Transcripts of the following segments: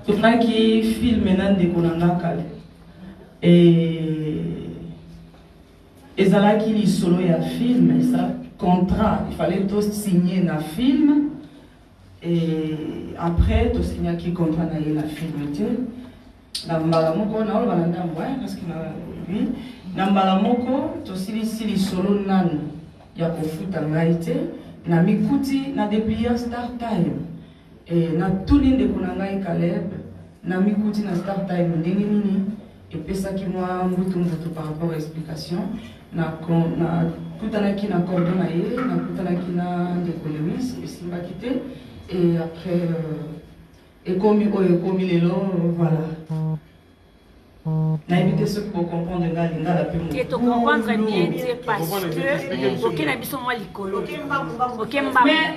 tournaki film nande konanga kale et ezalaki lisolo ya film ça contrat il fallait tous signer na film et après tous signer qui contrat na la film te na mbala moko na ola na ndambo parce que na lui na mbala moko to sili lisolo nanu ya kofuta ngai te na mikuti na déplier start time et na tuli ndeko na ngai Caleb na mikuti na start time ndenge nini epesaki mwa mbutu par rapport à explication na kutanaki na cordon na ye na kutanaki na ndeko Lewis esimbaki te et après ekomi lelo voilà na éviter ce pour comprendre ngai lingala pe mo et to comprendre bien c'est parce que aucun habitant moi likolo aucun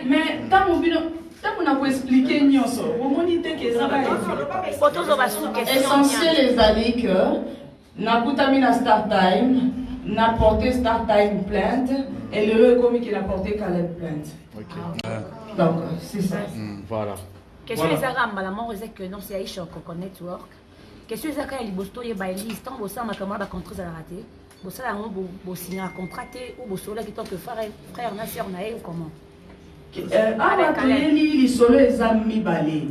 mais tant mon bino tant on a pour expliquer nyonso au monité que ça va photos au basu question essentiel les amis que na kutami na start time n'a porté start time plainte et le commis qui a porté Caleb plainte. Donc c'est ça. Voilà. Qu'est-ce que les arabes la mort que non c'est Aïcha Coco Network. Qu'est-ce que les arabes les bosto et baïlis tant bossa ma camarade a contrat à la raté. Bossa la bo signer un contraté ou bosso là qui tant que frère na sœur na ou comment. Ah les solo les amis balé.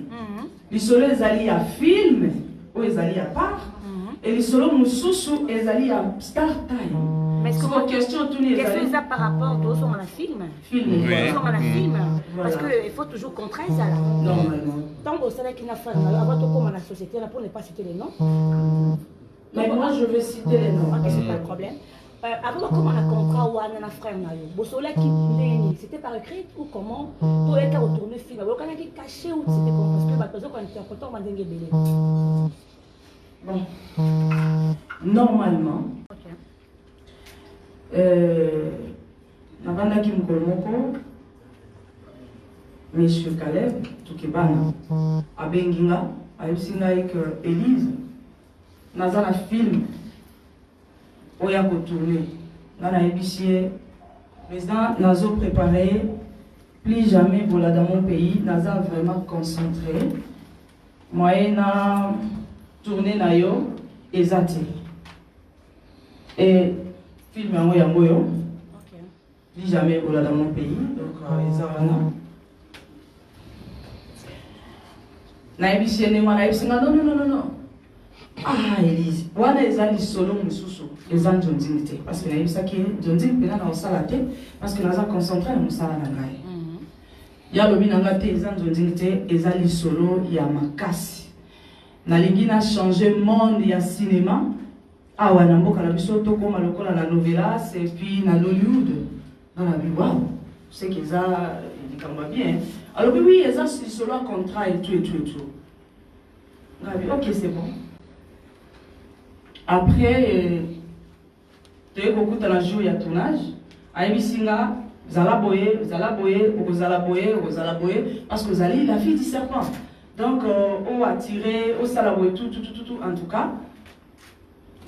Les solo les alliés à film ou les alliés à part. Et les solos mususu ezali à start time. Mais est-ce que votre question tourne qu'est-ce que ça par rapport aux hommes à la film? À la film. Parce que il faut toujours contraindre ça là. Normalement. Tant que ça qui n'a pas avant de comme la société là pour ne pas citer les noms. Mais moi je vais citer les noms. OK, c'est pas le problème. Avant comment on a contrat ou un frère na yo. Bosola qui c'était par écrit ou comment pour être retourner film. Vous connaissez qui caché ou c'était comme parce que quand on était content on ndenge belé. Bon, normalement, Navandaki Mkolomoko, Monsieur Caleb, Tukebana, Abenginga, Ayusinga avec Élise, Nazana film, Oya Kotourné, Nana Ebissier, président Nazo préparé, plus jamais voilà dans mon pays, Naza vraiment concentré, Moyena tourner na yo ezati et film yango yango yo plus jamais voilà dans mon pays donc ezana na ebisiene wana ebisinga non ah Elise wana ezali solo mususu ezan jonzingite parce que na ebisaki jonzing pena na osala te parce que naza concentré na musala na ngai ya lobi na ngate ezan jonzingite ezali solo ya makasi nalingi na changer monde ya cinéma awa na mboka na biso to koma lokola na novelas et puis na Hollywood na bi waouh c'est que ça likamwa bien alors oui ça c'est solo un contrat et tout ngabi OK c'est bon après te kokuta na jour ya tournage ayibisinga zala boye parce que zali la fille du serpent. Donc, on a tiré, on a tout, en tout cas.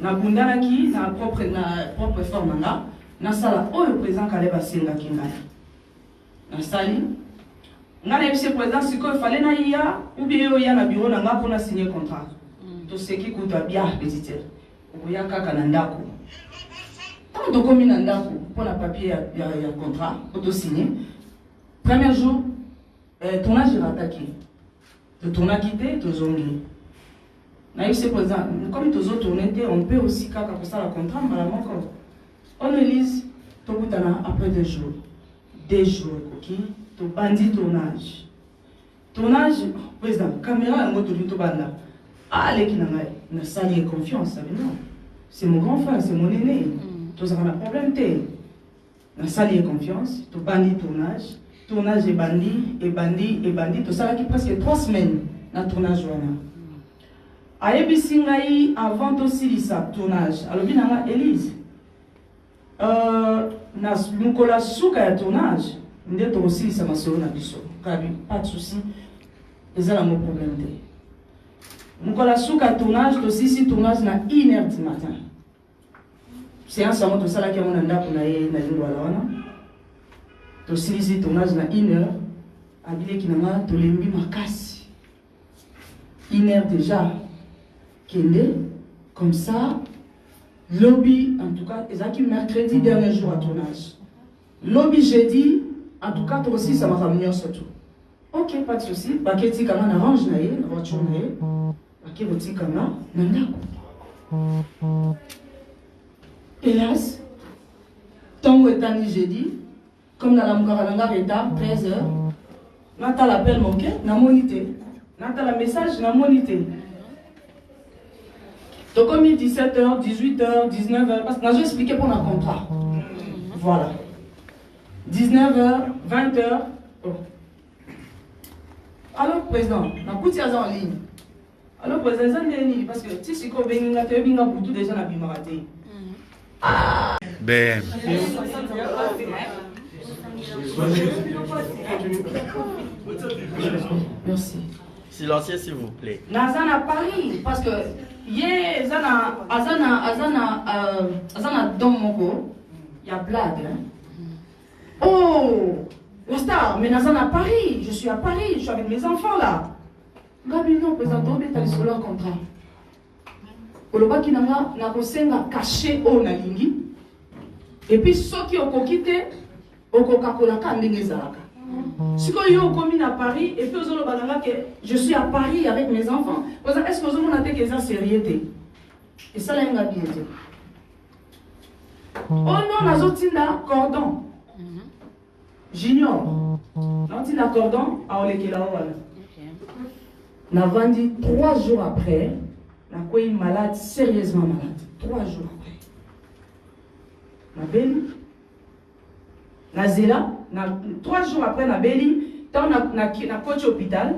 Na bundana ki, na propre forme nga, na sala, on le président Caleb Asenga Kingai. Na sali, nga na epse président, si il fallait na iya, ou bien il y a na bureau na nga pour na signer contrat. Tout ce qui coûte bien, petit ou ya kaka na ndako. Tant de komi na ndako, pour la papier ya contrat, pour te signer. Premier jour, tournage est attaqué. De tourner à quitter, de zonger. Naïf c'est présent. Comme tous autres tournées, on peut aussi quand ça la contrat, mais encore. On élise, tout après 2 jours. 2 jours, ok. Tu bandit tournage. Tournage, président, caméra, un mot de l'utobanda. Ah, les qui n'a sali confiance, non. C'est mon grand frère, c'est mon aîné. Tous avons un problème, n'a sali confiance, tu bandit tournage. Tournage et bandit, tout ça qui presque 3 semaines dans le tournage. Ayebisingai avant aussi ça tournage. Alors bien Élise. Na mukola suka ya tournage, ndeto aussi ça m'a sauvé na biso. Kabi pas de souci. C'est là mon problème té. Mukola suka tournage, aussi tournage na 1h du matin. Séance à moi tout ça là qui on anda pour na lingwa wana. Tosili tournage na 1h, abile kinanga tolembi makasi. 1 heure déjà. Kende, comme ça, lobby, en tout cas, et mercredi, dernier jour à tournage. Lobby jeudi, en tout cas, toi aussi, ça m'a ramené surtout. Ok, pas de souci. Baketi Kama arrange na ye, na voiture na ye. Baketi Kama, nandako. Hélas, tant que t'as jeudi, comme dans la Moukaralanga Reta, 13h, Nata l'appel manqué, na monité. Nata la message, na monité. Donc, comme 17h, 18h, 19h, parce que j'ai expliqué pour un contrat. Voilà. 19h, 20h. Oh. Alors, président, on a poussé en ligne. Alors, président, parce que si c'est comme Benga, tu as vu beaucoup déjà na bimaraté. Ben. Merci. Silencieux, s'il vous plaît. Nazana Paris, parce que hier, Azana Domoko, il y a blague. Hein? Oh, la star, mais Nazana Paris, je suis à Paris, je suis avec mes enfants là. Gabi, non, président, tu as sur leur contrat. Oloba Kinanga, n'a pas caché au Nalingi. Et puis, ceux qui ont quitté, au Coca-Cola, si vous êtes à Paris, et puis vous avez que je suis à Paris avec mes enfants, est-ce que vous avez que ça sérieux? Et ça, là, il y a bien dit. Oh non, nous avons un cordon. Junior. Nous avons un cordon à Olekela. Nous avons vendu 3 jours après, nous avons malade, sérieusement malade. 3 jours après. Nous avons Nazela, 3 jours après, na beli, tant na coach hôpital,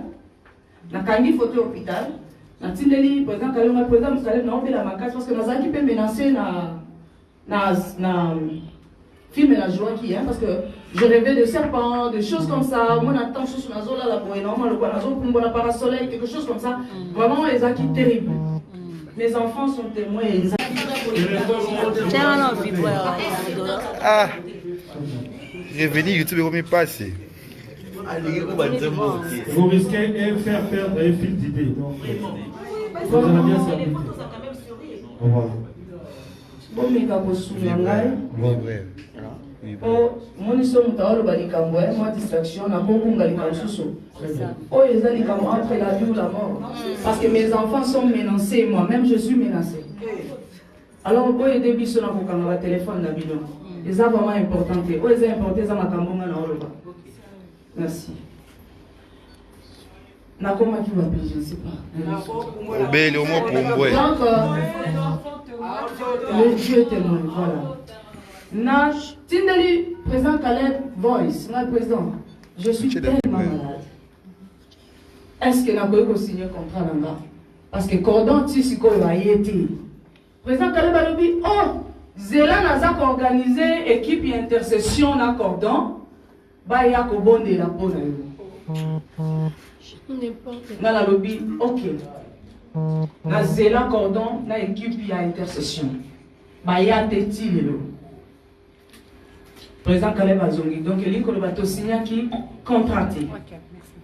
na kangi photo hôpital, na tindeli président Kalonga président Moussalem na obela makasi parce que nazaki peut menacer na film la joie qui hein parce que je rêvais de serpents, de choses comme ça, mon attention sur la zone là pour énormément le quoi, na zone pour la parasoleil, quelque chose comme ça. Vraiment les acquis terribles. Mes enfants sont témoins. Ah. Revenir YouTube est combien passé? Vous risquez de faire perdre un fil d'idée. Donc, vous allez bien s'appliquer. Voilà. Bon, mais quand vous souvenez, Oui, oh, mon son mutawalo balikambo, moi distraction, na beaucoup ngalikam suso. Oh, ils allaient comme entre la vie ou la mort. Parce que mes enfants sont menacés, moi-même je suis menacé. Alors, vous pouvez aider Bissona pour qu'on ait un téléphone d'Abidon. C'est vraiment important. Oh, c'est important, ça m'a cambouma na oloba. Merci. Na comment tu vas payer, je ne sais pas. Belle au moins pour moi. Donc, le Dieu est témoin, voilà. Na Tindeli, président Caleb Voice, na président, je suis tellement malade. Est-ce que n'a pas signé contrat là-bas? Parce que cordon tisiko a été. Président Caleb a dit, oh, Zélan a organisé équipe intercession na cordon, bah ya ko bonde la peau na yo. Na la lobby, ok. Na Zélan cordon na équipe ya intercession, bah ya teti lelo. Président Caleb Azongi. Donc, il y a un signé qui contracté.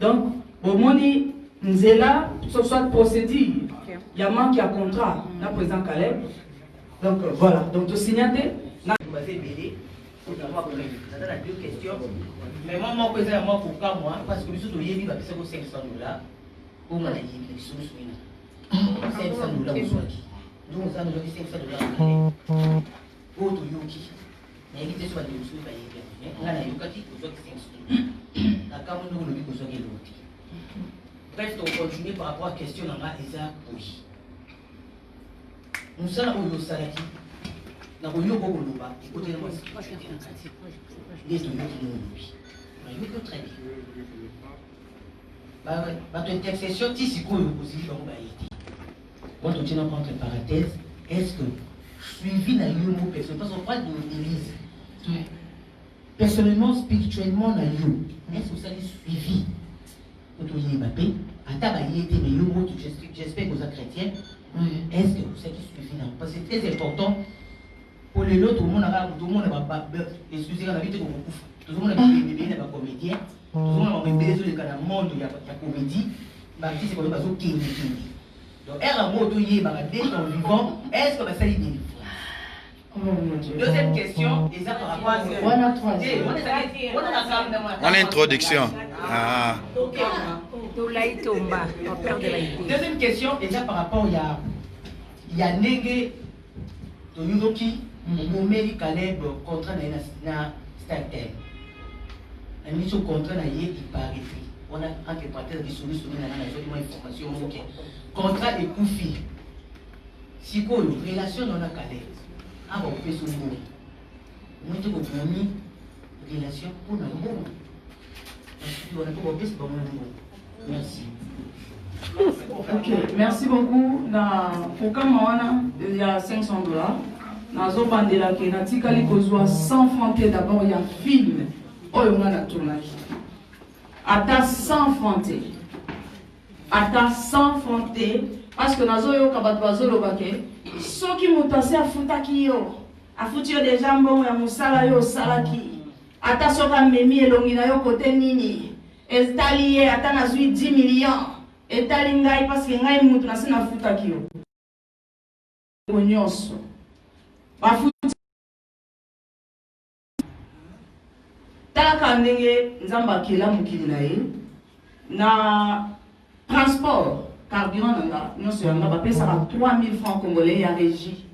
Donc, au moment où Nzela, ce soit procédure, il y a un qui a contrat, le président Caleb. Donc, voilà. Donc, tu signes. Deux questions. Mais moi, président, moi, pourquoi moi? Parce que nous sommes liés, nous avons 500 $. Pour moi, nous sommes 500 $. Nous avons 500 $. Pour tout Yoki. Mais il était soit de nous payer. On a eu quand il faut que 500 $. La carte nous le besoin de l'autre. Bref, on continue par rapport à la question dans la Isa oui. Nous sommes au Salaki. Nous avons eu au Boloba. Écoutez, moi, c'est pas cher. Les deux qui nous ont eu. Très bien. Votre intercession, si vous aussi, quand on tient entre parenthèses, est-ce que suivi n'a eu mot personnel? Parce qu'on parle de l'église. Personnellement, spirituellement, n'a eu. Est-ce que ça est suivi? Quand on y est Mbappé, à tabayer, j'espère que vous êtes chrétiens. Est-ce que vous savez suivi? Parce que c'est très important. Pour les autres, tout le monde a excusez-moi, la vie de beaucoup. Tout le monde a des bébés, des comédiens. Tout le monde a des bébés dans le monde, il y a comédie. l'artiste est basé au Kindi. Donc, elle a mot de yé, dès son vivant, est-ce que ça y est? Deuxième question, et ça par rapport à On a trois. En introduction. Ah. Deuxième question, et ça par rapport il y a Nege de Yudoki, Moumeli Kaleb, contrat na Startel. Un mission contrat na yé, il paraît. On a entre parenthèses des solutions, on a information. Contrat et Koufi. Si quoi, relation dans la Kaleb. Ah bon, on fait son mot. Moi, je mis relation pour le mot. On a pas oublié ce mot. Merci. Ok, merci beaucoup. Pour Kamawana, il y a $500. Dans Zobandela, qui a dit qu'il y a 100 francs. D'abord, il y a un film. Oh, il y a un tournage. Ata 100 francs. Ata 100 francs. Parce que dans Zoyo Kabatwazo Lobake, ceux qui m'ont tassé à Futaki yo, à Futio des jambons et à Moussala yo Salaki, Ata Soka Memi et Longina yo côté Nini, et Talié, Ata Nazui 10 millions, et Talingai parce que Ngai Moutunasi na Futaki yo. Onyonso. Ba Futi. Talaka ndenge Nzamba Kela Mukili na ye, na transport. Carburant, nous sommes à 3 000 francs congolais à régie.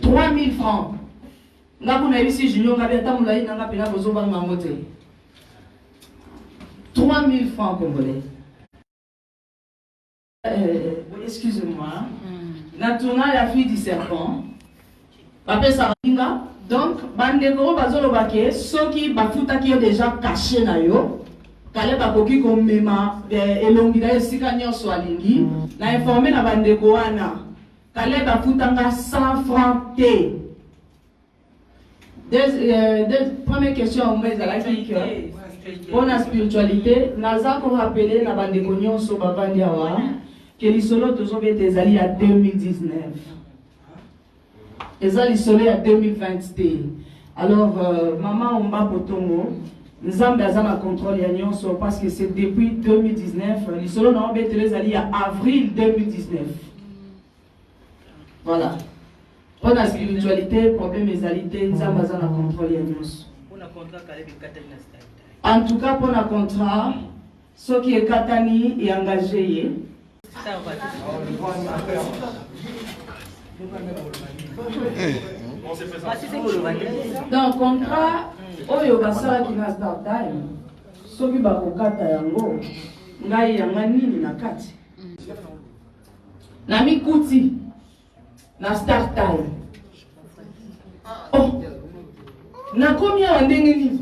3 000 francs. Nous avons ici Junior, nous avons 3 000 francs congolais. Excusez-moi. Nous avons la fille du serpent. Donc, Bandeko, Bazolobake, ceux qui ont déjà caché na yo. Kale bakoki komema elongila esika nyonso alingi na informer na bandeko wana kale bafutanga 100 francs te. Première question au moins ezalaki pour la spiritualité naza ko rappeler na bandeko nyonso bavandi awa que lisolo tozobeta ezali ya 2019 ezali lisolo ya 2020. Alors maman Omba Potongo Nzambe azana contrôle ya nyonso parce que c'est depuis 2019. L'isolo na obetele ali à avril 2019. Voilà. Pour la spiritualité, problème ezalité, Nzambe azana contrôle ya nyonso. En tout cas pour le contrat, ce qui est katani et engagé. Donc contrat oyo basala kina start time soki bakokata yango ngai yanga nini na kati na mikuti na start time oh nakomi awa ndenge nini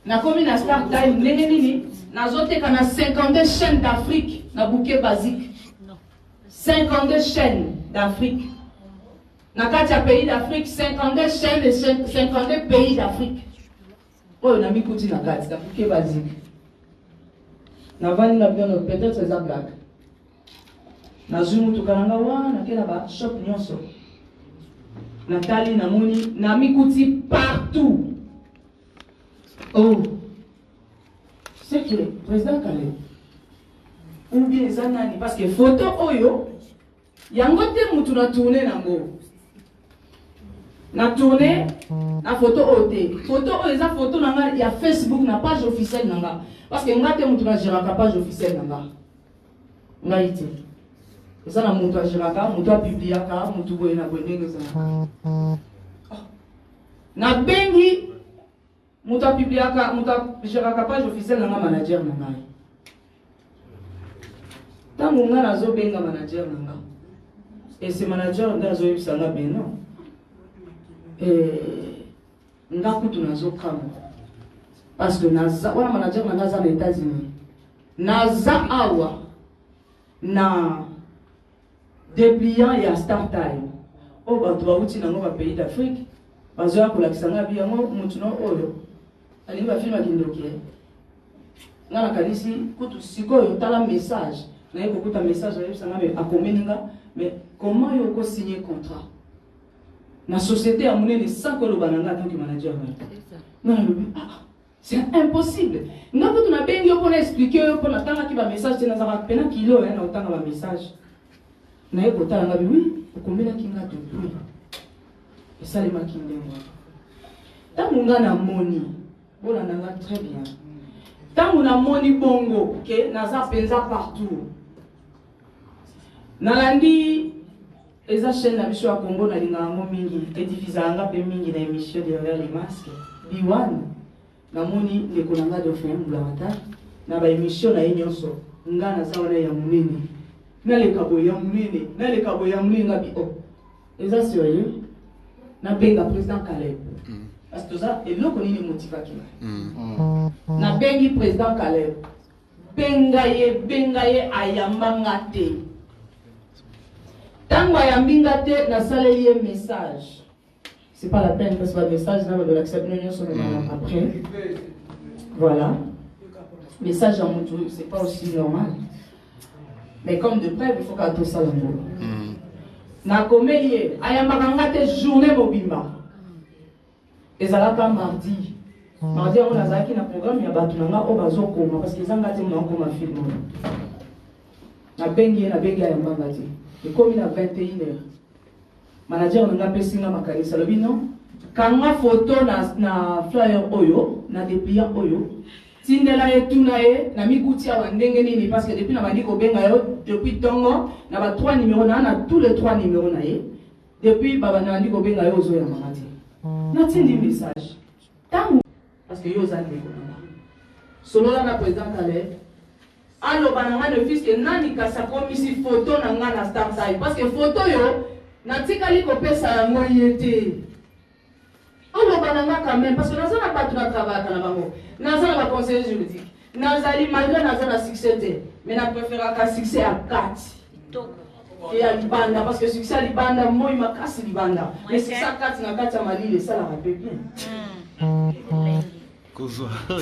nakomi na start time ndenge nini nazoteka na 52 chaînes d'Afrique na bouquet basique 52 chaînes d'Afrique. Dans les pays d'Afrique, 52 chaînes et 52 pays d'Afrique. Oh, on a mis côté dans la carte, c'est basique. Peut-être c'est ça blague. Na zoom to kananga wa na kena ba shop nyonso. Nathalie na moni na mikuti partout. Oh. C'est que le président Kale. Ou bien zanani parce que photo oyo yango te mutu na tourner nango. Na tourné na photo oté photo eza photo nanga ya Facebook na page officielle nanga parce que ngate mutu na géraka page officielle nanga ngaite eza na mutu a géraka mutu a publiaka mutu boye na bonenge za na bengi mutu a publiaka mutu a géraka page officielle nanga manager nanga tango nga nazo benga manager nanga et ce manager ndazo yebisanga beno ndakutu nazo kama parce que naza wana manager naza na États-Unis naza awa na dépliant ya start time o bato bauti nango ba pays d'Afrique bazoya kolakisanga biyango mutu no oyo alingi bafilma kindoki ngana kanisi kutu sikoyo tala message na ekokuta message ayebisanga me akomeninga mais comment yoko signer contrat na société à monnaie de 100 koloba nanga tant que manager. Non, C'est impossible. Nous avons bien expliqué pour la temps qui va message, c'est dans un kilo, hein, autant de message. Nous avons dit oui, combien de kinga de bruit. Et ça, les maquines. Tant qu'on a moni, on a très bien. Tant qu'on a moni bongo, ok, naza penza partout. Nalandi, eza chaîne na biso ya Congo na lingango mingi, edifizanga pe mingi na émission derrière les masques. Biwan, na moni ndeko nanga de fin mbulata, na ba émission na nyonso, nga na sawana ya munene. Na le kabo ya munene, na le kabo ya munene ngabi oh. Eza sérieux? Na benga président Caleb. Parce que ça, et l'autre ni motivaki. Na bengi président Caleb. Bengaye ayambangate. Tango ayambingate na salé message. C'est pas la peine parce que le message là de l'accepter sur après. Voilà. Message en moto, c'est pas aussi normal. Mais comme de près, il faut qu'à tout ça l'amour. Na komelie ayambangate journée mobimba. Et ça là mardi. Mardi on a zaki na programme ya batu nanga o bazokoma parce que zanga te mo koma film. Na bengi ya mbangati. Et comme il a 21h. Manager nanga pesinga makanisa lobi non. Kanga photo na flyer oyo, na dépliant oyo. Tindela etuna e na mikuti ya ndenge nini parce que depuis na bandi ko benga yo depuis tongo na ba 3 numéros na tous les 3 numéros na ye. Depuis baba na bandi ko benga yo zo ya mamati. Na tindi message. Tant parce que yo za ndeko na. Solo na président Caleb. Allo bananga le fils que nani kasa komisi photo na nga na star side parce que photo yo na tikali ko pesa ya moyete. Allo bananga quand même parce que dans un pas tout na travail na bango. Dans un conseiller juridique. Nazali malgré dans un succès mais na préféra ka succès à 4. Et à Libanda parce que succès à Libanda moi il m'a cassé Libanda. Mais c'est ça 4 na 4 à Mali les ça la rappelle bien. Kozo. On a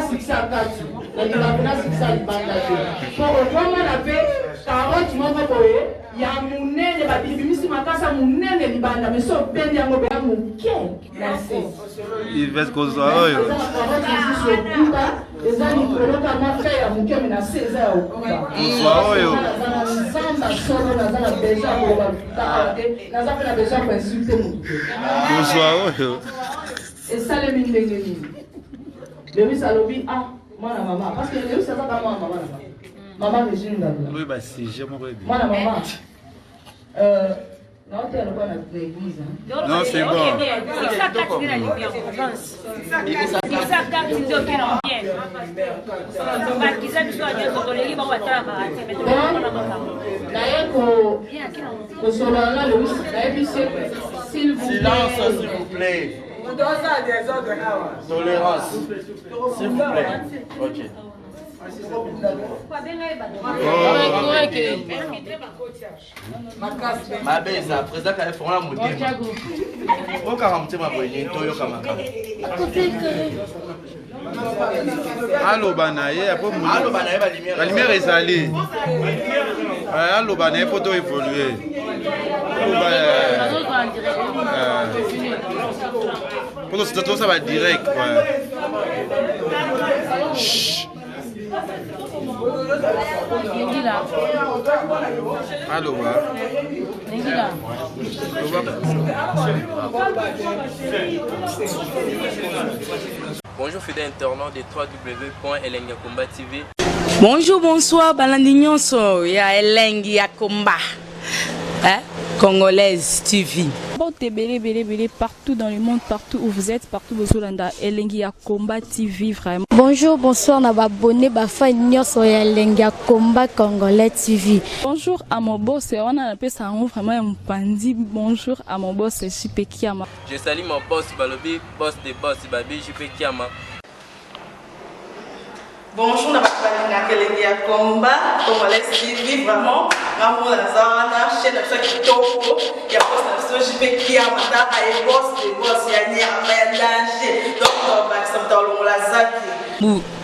succès à 4. On a succès à Libanda. Pour vraiment la paix, carotte moi va boyer. Ya munene ba bibimisi makasa munene Libanda mais so pendi yango be amuke. Merci. Il va Kozo oyo. Eza ni koloka mafe ya muke na César. Kozo oyo. Samba solo na za besoin ko ba na za na besoin ko insulter mu. Kozo oyo. Et ça les mine ndenge. Le salobi ah mwana mama parce que le ça va pas mama mama. Maman Régine Ndabula. Oui bah si j'aime bien. Moi la maman. Non, tu es le bon à l'église. Non, c'est bon. Silence, s'il vous plaît. Tolérance. S'il vous plaît. Ok. Ma belle, président Caleb fera la montée. Au caramté, ma bonne, Toyo Kamaka. Allo banaye après la lumière est allée. Allo banaye pour évoluer. Pour tout ça va direct. Allô, Bonjour fidèles internautes de www.elengiakomba TV. Bonjour, bonsoir, Balandignon ya Elengi Akomba. Congolaise TV. Partout dans le monde, partout où vous êtes, partout où vous êtes, Elengi Akomba TV vraiment. Bonjour, bonsoir, na abonné bafa nyonso ya Elengi Akomba Congolais TV. Bonjour à mon boss, on a appelé ça vraiment un pandi. Bonjour à mon boss, JP Kiama. Je salue mon boss Balobi, boss des boss Babi, JP Kiama. Bonjour, na Elengi Akomba Congolais TV vraiment. Ramon Lazana, chaîne de Kitoko, il y a boss de JP Kiama, il y a boss des boss, il y a danger. Donc, ça me donne la zaki.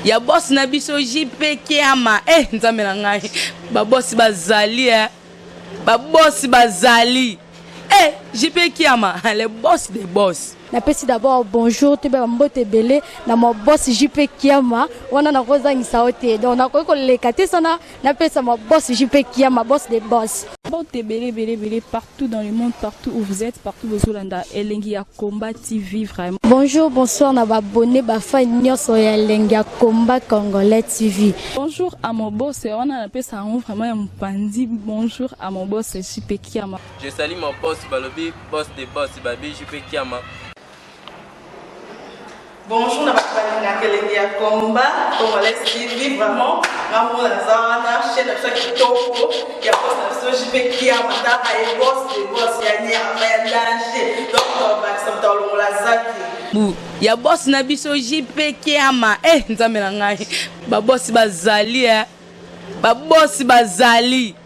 Ya boss na biso JP Kiama nzambe na ngai ba boss bazali ba boss bazali Eh, JP Kiama, le boss des boss. Napesi d'abord bonjour, tu vas mbote belé, na mon boss JP Kiama, wana na koza ngisaote. Donc na koko le kate sana, napesa mon boss JP Kiama, boss des boss. Mbote belé partout dans le monde, partout où vous êtes, partout où vous êtes, Elengi ya Komba TV vraiment. Bonjour, bonsoir, na ba abonné ba fan nyonso ya Elengi ya Komba Congolais TV. Bonjour à mon boss, on a appelé ça vraiment un pandi. Bonjour à mon boss JP Kiama. Je salue mon boss Balobi, boss des boss, Babi JP Kiama. Bonjour, na balinga Elengi ya Komba Congolais TV vraiment ngamu na zana chaîne na chaque kitoko ya boss na JP Kiama ta ay boss de boss ya nyama ya danger donc ba samtalo la zaki Bu ya boss na biso JP Kiama. Eh nzambe na ngai ba boss bazali ba boss bazali.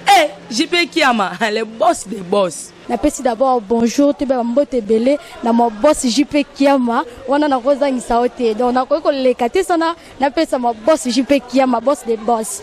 Eh JP Kiama, le boss des boss. Napesi d'abord bonjour, tu vas mbote belé, na mon boss JP Kiama, wana na koza ngisaote. Donc na koko le kate sana, napesa mon boss JP Kiama, boss des boss.